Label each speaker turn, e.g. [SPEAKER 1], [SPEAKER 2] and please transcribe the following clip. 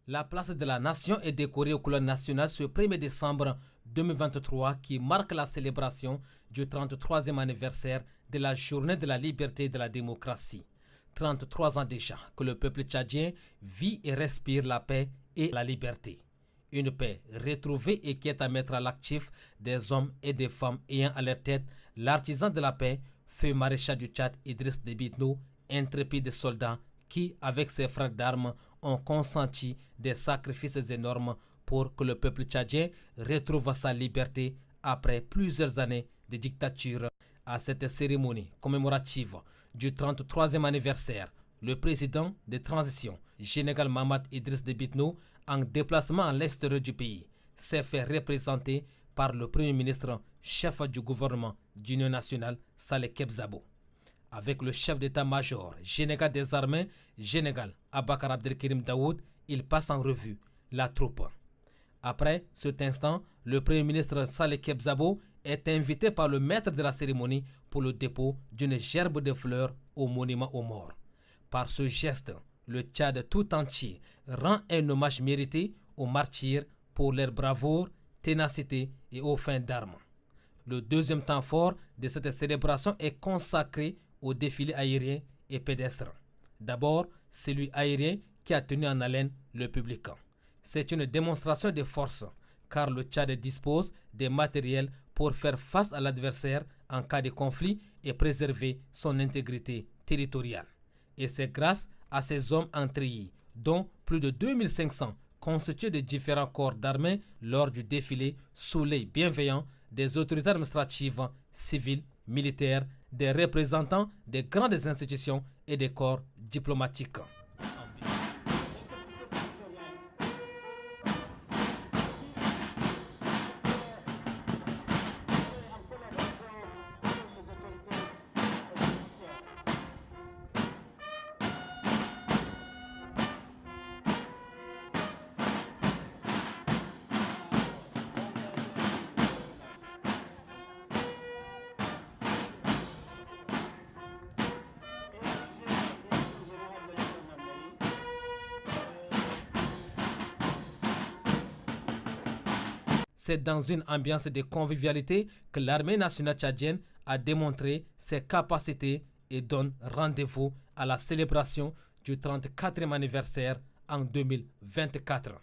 [SPEAKER 1] La place de la Nation est décorée aux couleurs nationales ce 1er décembre 2023 qui marque la célébration du 33e anniversaire de la Journée de la liberté et de la démocratie. 33 ans déjà que le peuple tchadien vit et respire la paix et la liberté. Une paix retrouvée et qui est à mettre à l'actif des hommes et des femmes ayant à leur tête l'artisan de la paix, feu maréchal du Tchad Idriss Déby Itno, intrépide soldat qui, avec ses frères d'armes, ont consenti des sacrifices énormes pour que le peuple tchadien retrouve sa liberté après plusieurs années de dictature. À cette cérémonie commémorative du 33e anniversaire, le président de transition, général Mamad Idriss Déby Itno, en déplacement à l'extérieur du pays, s'est fait représenter par le Premier ministre, chef du gouvernement d'Union nationale, Saleh Kebzabo. Avec le chef d'état-major, général des armées, général Abakar Abdelkerim Daoud, il passe en revue la troupe. Après cet instant, le Premier ministre Saleh Kebzabo est invité par le maître de la cérémonie pour le dépôt d'une gerbe de fleurs au monument aux morts. Par ce geste, le Tchad tout entier rend un hommage mérité aux martyrs pour leur bravoure, ténacité et aux fins d'armes. Le deuxième temps fort de cette célébration est consacré au défilé aérien et pédestre. D'abord, celui aérien qui a tenu en haleine le public. C'est une démonstration de force car le Tchad dispose des matériels pour faire face à l'adversaire en cas de conflit et préserver son intégrité territoriale. Et c'est grâce à ces hommes entréis, dont plus de 2500 constitués de différents corps d'armée lors du défilé sous l'œil bienveillant des autorités administratives, civiles, militaires, des représentants des grandes institutions et des corps diplomatiques. C'est dans une ambiance de convivialité que l'armée nationale tchadienne a démontré ses capacités et donne rendez-vous à la célébration du 34e anniversaire en 2024.